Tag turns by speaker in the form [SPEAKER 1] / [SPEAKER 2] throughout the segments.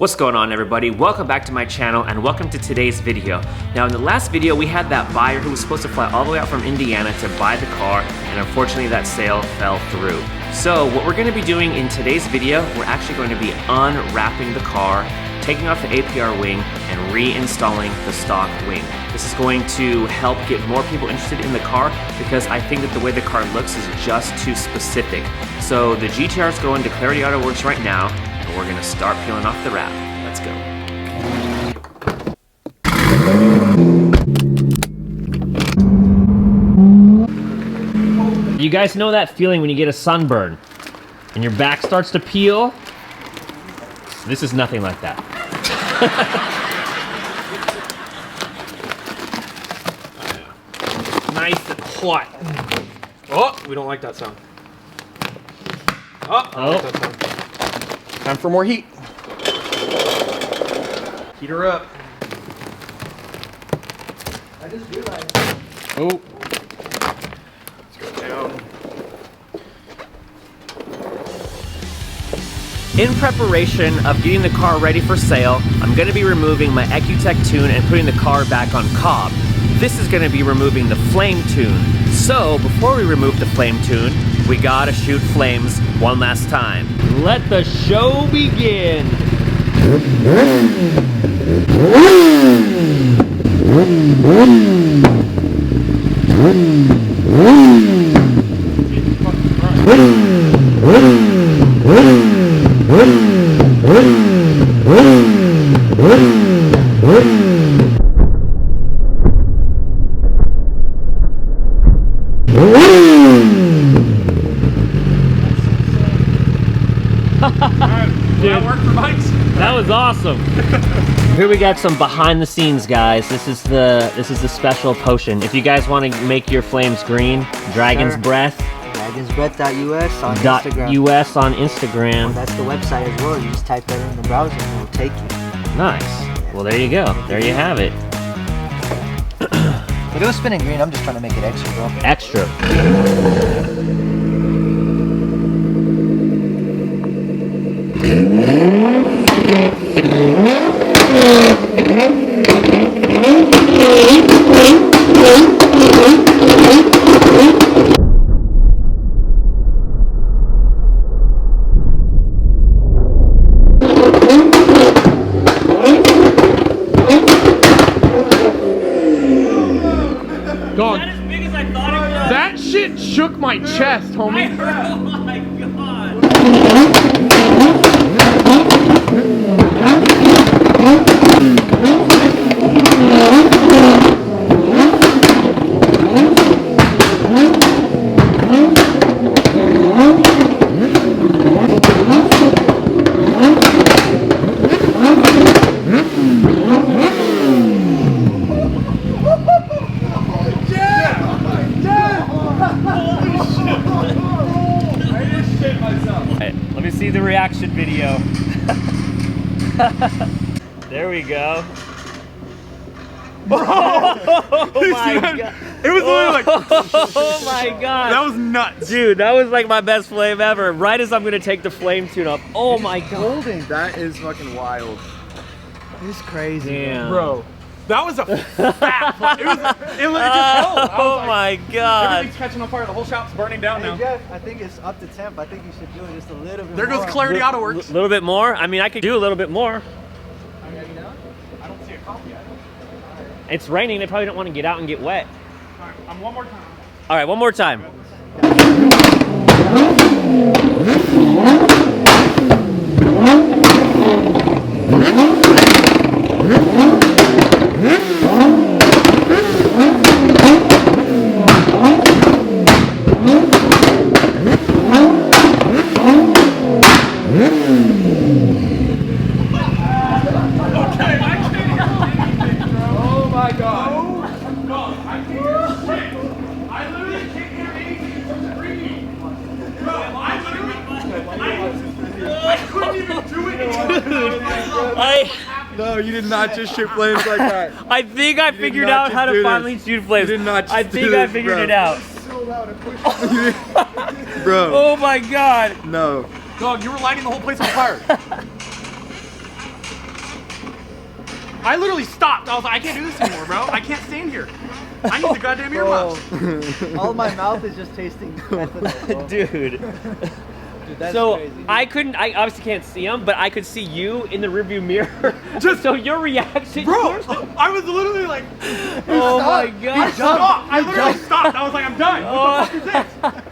[SPEAKER 1] What's going on, everybody? Welcome back to my channel and welcome to today's video. Now, in the last video we had that buyer who was supposed to fly all the way out from Indiana to buy the car, and unfortunately that sale fell through. So what we're going to be doing in today's video, we're actually going to be unwrapping the car, taking off the APR wing and reinstalling the stock wing. This is going to help get more people interested in the car because I think that the way the car looks is just too specific. So the GTR is going to Clarity Auto Works right now, and we're gonna start peeling off the wrap. Let's go. You guys know that feeling when you get a sunburn and your back starts to peel? This is nothing like that.
[SPEAKER 2] Nice and hot. Oh, we don't like that sound. Oh, I like that sound. Time for more heat. Heat her up.
[SPEAKER 3] I just realized.
[SPEAKER 2] Oh. Let's go down.
[SPEAKER 1] In preparation of getting the car ready for sale, I'm going to be removing my EcuTech tune and putting the car back on cob. This is going to be removing the flame tune. So before we remove the flame tune, we gotta shoot flames one last time. Let the show begin.
[SPEAKER 2] That worked for bikes.
[SPEAKER 1] That was awesome. Here we got some behind the scenes, guys. This is the special potion. If you guys want to make your flames green, Dragon's Breath.
[SPEAKER 3] DragonsBreath.us on Instagram.
[SPEAKER 1] .us on Instagram.
[SPEAKER 3] Well, that's the website as well. You just type that in the browser and it'll take you.
[SPEAKER 1] Nice. Well, there you go. There you have it.
[SPEAKER 3] But it was spinning green. I'm just trying to make it extra, bro.
[SPEAKER 1] Extra.
[SPEAKER 2] Dog,
[SPEAKER 1] Is that as big as I thought it was?
[SPEAKER 2] that shit shook my chest, homie.
[SPEAKER 1] Oh my god. Let me see the reaction video. There we go. Oh my god.
[SPEAKER 2] It was literally like,
[SPEAKER 1] Oh my god.
[SPEAKER 2] that was nuts.
[SPEAKER 1] Dude, that was like my best flame ever. Right as I'm gonna take the flame tune up. Oh my god.
[SPEAKER 3] Golden.
[SPEAKER 2] That is fucking wild.
[SPEAKER 3] It's crazy.
[SPEAKER 1] Damn.
[SPEAKER 2] Bro, that was a fat flame. It just held. I was
[SPEAKER 1] Oh
[SPEAKER 2] like,
[SPEAKER 1] my god.
[SPEAKER 2] everything's catching on fire. The whole shop's burning down
[SPEAKER 3] Hey,
[SPEAKER 2] now.
[SPEAKER 3] Jeff, I think it's up to temp. I think you should do it just a little bit
[SPEAKER 2] There
[SPEAKER 3] more.
[SPEAKER 2] goes Clarity Auto Works.
[SPEAKER 1] A little bit more? I mean, I could do a little bit more.
[SPEAKER 2] I don't see a copy yet.
[SPEAKER 1] It's raining. They probably don't want to get out and get wet.
[SPEAKER 2] Alright, I'm one more time.
[SPEAKER 1] All right, one more time.
[SPEAKER 2] Oh my god. No, I can't hear shit. I literally can't hear anything except screaming. Bro, I couldn't even do it. No, you did not just shoot flames like that.
[SPEAKER 1] I think I figured out how to finally shoot flames.
[SPEAKER 2] You did not just
[SPEAKER 1] I think
[SPEAKER 2] do
[SPEAKER 1] I
[SPEAKER 2] this,
[SPEAKER 1] figured
[SPEAKER 2] bro.
[SPEAKER 1] it out.
[SPEAKER 2] Bro.
[SPEAKER 1] Oh my god.
[SPEAKER 2] No. Dog, you were lighting the whole place on fire. I literally stopped. I was like, I can't do this anymore, bro. I can't stand here. I need the goddamn earmuffs.
[SPEAKER 3] All my mouth is just tasting ethanol.
[SPEAKER 1] Dude.
[SPEAKER 3] Dude, that's
[SPEAKER 1] So
[SPEAKER 3] crazy.
[SPEAKER 1] I obviously can't see him, but I could see you in the rearview mirror.
[SPEAKER 2] Just-
[SPEAKER 1] so your reaction.
[SPEAKER 2] Bro, I was literally like,
[SPEAKER 1] Oh my
[SPEAKER 2] I
[SPEAKER 1] god.
[SPEAKER 2] stopped. I literally stopped. I was like, I'm done. What the fuck is this?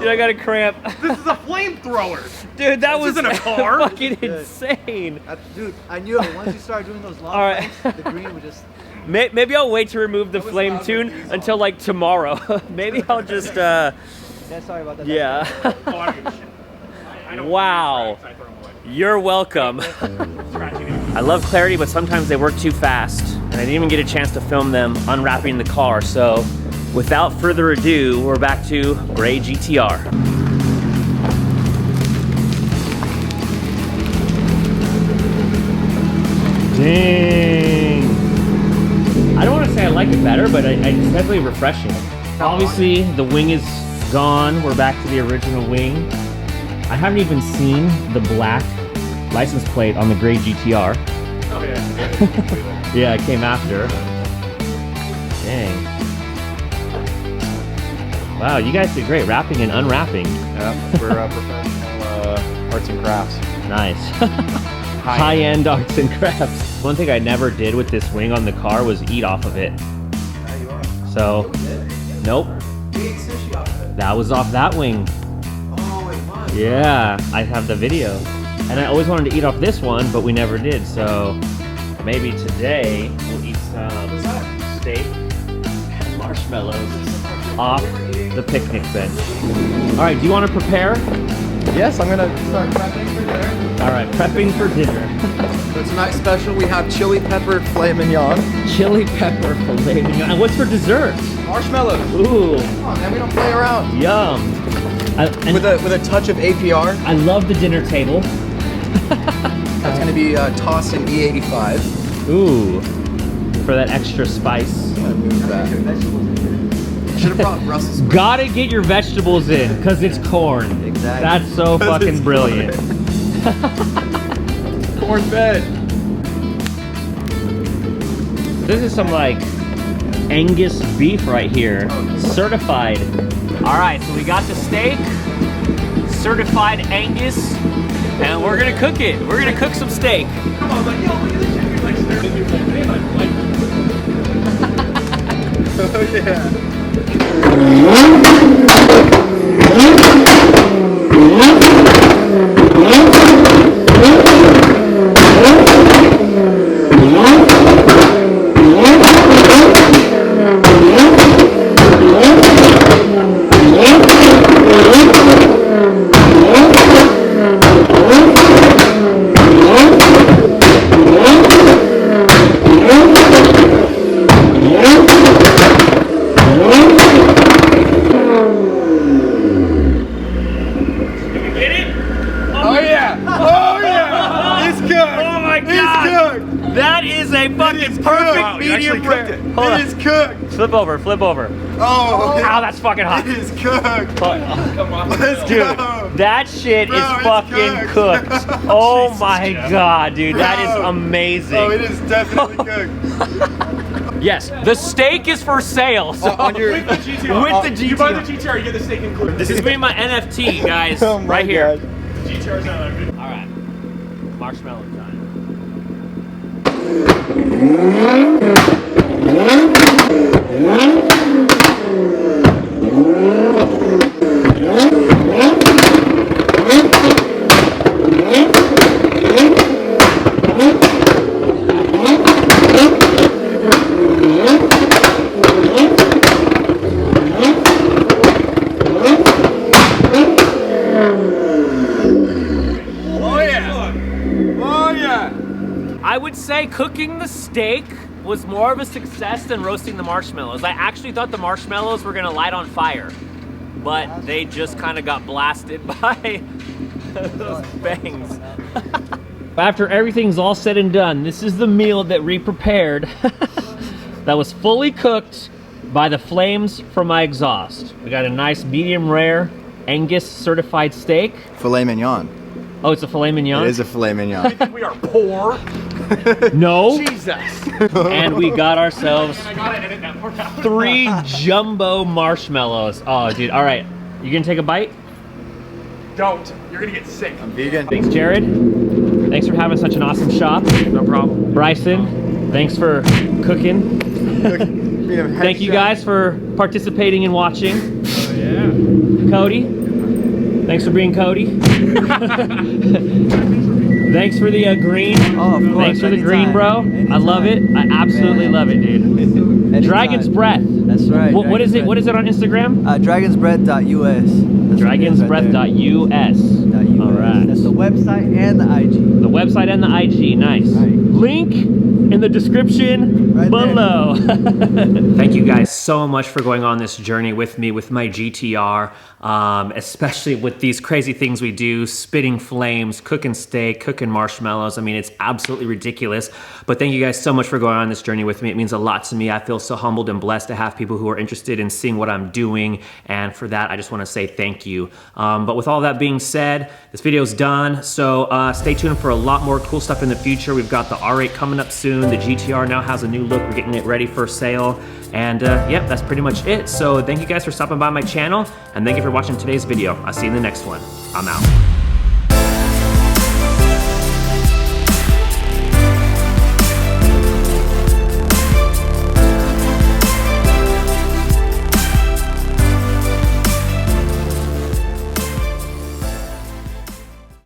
[SPEAKER 1] Dude, I got a cramp.
[SPEAKER 2] This is a flamethrower.
[SPEAKER 1] Dude, that
[SPEAKER 2] This
[SPEAKER 1] was
[SPEAKER 2] isn't a car.
[SPEAKER 1] fucking insane.
[SPEAKER 3] Dude, I knew it. Once you start doing those long
[SPEAKER 1] All right.
[SPEAKER 3] flames, the green would just...
[SPEAKER 1] Maybe I'll wait to remove the flame tune until like tomorrow. Maybe I'll just
[SPEAKER 3] Yeah, sorry about that.
[SPEAKER 1] yeah.
[SPEAKER 2] Oh, I don't give a shit. I don't
[SPEAKER 1] Wow.
[SPEAKER 2] I throw them away.
[SPEAKER 1] You're welcome.
[SPEAKER 2] Scratching it.
[SPEAKER 1] I love clarity, but sometimes they work too fast, and I didn't even get a chance to film them unwrapping the car. So, without further ado, we're back to gray GTR. Dang. I don't want to say I like it better, but it's definitely refreshing. Obviously, the wing is gone. We're back to the original wing. I haven't even seen the black license plate on the gray GTR.
[SPEAKER 2] Oh, yeah.
[SPEAKER 1] Yeah, it came after. Dang. Wow, you guys did great wrapping and unwrapping.
[SPEAKER 4] Yeah, we're professional arts and crafts.
[SPEAKER 1] Nice. High-end arts and crafts. One thing I never did with this wing on the car was eat off of it. So, nope. That was off that wing. Yeah, I have the video. And I always wanted to eat off this one, but we never did. So maybe today we'll eat some steak and marshmallows off the picnic bench. All right, do you want to prepare?
[SPEAKER 4] Yes, I'm gonna start prepping for dinner.
[SPEAKER 1] All right, prepping for dinner.
[SPEAKER 4] For tonight's special, we have chili peppered filet mignon,
[SPEAKER 1] Chili pepper filet mignon. And what's for dessert?
[SPEAKER 4] marshmallows.
[SPEAKER 1] Ooh,
[SPEAKER 4] Come on, man, we don't play around.
[SPEAKER 1] yum. And
[SPEAKER 4] With a touch of APR.
[SPEAKER 1] I love the dinner table.
[SPEAKER 4] That's gonna be tossed in E85.
[SPEAKER 1] Ooh, for that extra spice.
[SPEAKER 4] I'm gonna move that. Should have brought Brussels sprouts.
[SPEAKER 1] Gotta get your vegetables in, because it's corn.
[SPEAKER 3] Exactly.
[SPEAKER 1] That's so fucking brilliant.
[SPEAKER 4] Corn fed.
[SPEAKER 1] This is some like Angus beef right here. Certified. All right, so we got the steak, certified Angus, and we're gonna cook it. We're gonna cook some steak.
[SPEAKER 2] Come on, I was like, yo, look at this shit. He's like, staring at me like, man,
[SPEAKER 4] Oh yeah.
[SPEAKER 1] Get it?
[SPEAKER 4] Oh yeah. Oh yeah. It's cooked.
[SPEAKER 1] Oh my
[SPEAKER 4] It's
[SPEAKER 1] god!
[SPEAKER 4] cooked.
[SPEAKER 1] That is a fucking perfect
[SPEAKER 2] Wow, you actually
[SPEAKER 1] medium
[SPEAKER 2] cooked
[SPEAKER 1] rare.
[SPEAKER 2] it.
[SPEAKER 1] Hold
[SPEAKER 4] It
[SPEAKER 1] on.
[SPEAKER 4] is cooked.
[SPEAKER 1] Flip over, flip over.
[SPEAKER 4] Oh.
[SPEAKER 1] Ow, that's fucking hot.
[SPEAKER 4] It is cooked.
[SPEAKER 2] come on.
[SPEAKER 4] Let's
[SPEAKER 1] Dude,
[SPEAKER 4] go.
[SPEAKER 1] that shit
[SPEAKER 4] Bro,
[SPEAKER 1] is
[SPEAKER 4] it's
[SPEAKER 1] fucking
[SPEAKER 4] cooked.
[SPEAKER 1] cooked. Oh
[SPEAKER 2] Jesus,
[SPEAKER 1] my
[SPEAKER 2] Jeff.
[SPEAKER 1] god, dude, that is
[SPEAKER 4] Bro.
[SPEAKER 1] amazing.
[SPEAKER 4] Oh, it is definitely cooked.
[SPEAKER 1] Yes, the steak is for sale. So
[SPEAKER 4] On your-
[SPEAKER 2] With the GTR.
[SPEAKER 1] With the
[SPEAKER 2] You buy the
[SPEAKER 1] GTR.
[SPEAKER 2] GTR, you get the steak included.
[SPEAKER 1] This is being my NFT, guys,
[SPEAKER 4] Oh my
[SPEAKER 1] right here.
[SPEAKER 4] God.
[SPEAKER 2] GTR's not that good.
[SPEAKER 1] All right, marshmallow time.
[SPEAKER 4] Oh yeah. Oh yeah.
[SPEAKER 1] I would say cooking the steak was more of a success than roasting the marshmallows. I actually thought the marshmallows were gonna light on fire, but they just kind of got blasted by those bangs. After everything's all said and done, this is the meal that we prepared that was fully cooked by the flames from my exhaust. We got a nice medium rare Angus certified steak.
[SPEAKER 4] Filet mignon.
[SPEAKER 1] Oh, it's a filet mignon?
[SPEAKER 4] It is a filet mignon.
[SPEAKER 2] We are poor.
[SPEAKER 1] No.
[SPEAKER 2] Jesus.
[SPEAKER 1] And we got ourselves
[SPEAKER 2] I gotta edit that part out.
[SPEAKER 1] 3 jumbo marshmallows. Oh, dude. All right. You gonna take a bite?
[SPEAKER 2] Don't. You're gonna get sick.
[SPEAKER 4] I'm vegan.
[SPEAKER 1] Thanks, Jared. Thanks for having such an awesome shop.
[SPEAKER 2] No problem.
[SPEAKER 1] Bryson, thanks for cooking. Thank you guys for participating and watching.
[SPEAKER 2] Oh, yeah.
[SPEAKER 1] Cody, thanks for being Cody. Thanks for the green.
[SPEAKER 3] Oh, of course.
[SPEAKER 1] Thanks for the green,
[SPEAKER 3] anytime.
[SPEAKER 1] bro. I love it. I absolutely love it, dude.
[SPEAKER 3] Anytime.
[SPEAKER 1] Dragon's Breath.
[SPEAKER 3] That's right.
[SPEAKER 1] What is it? What is it on Instagram?
[SPEAKER 3] Dragonsbreath.us.
[SPEAKER 1] Dragonsbreath.us. All right.
[SPEAKER 3] That's the website and the IG.
[SPEAKER 1] The website and the IG. Nice.
[SPEAKER 3] Right.
[SPEAKER 1] Link in the description
[SPEAKER 3] Right there.
[SPEAKER 1] below. Thank you guys so much for going on this journey with me with my GTR, especially with these crazy things we do, spitting flames, cooking steak, cooking marshmallows. I mean, it's absolutely ridiculous. But thank you guys so much for going on this journey with me. It means a lot to me. I feel so humbled and blessed to have people who are interested in seeing what I'm doing. And for that, I just want to say thank you. But with all that being said, this video is done. So stay tuned for a lot more cool stuff in the future. We've got the R8 coming up soon. The GTR now has a new look. We're getting it ready for sale. And yep, that's pretty much it. So thank you guys for stopping by my channel. And thank you for watching today's video. I'll see you in the next one. I'm out.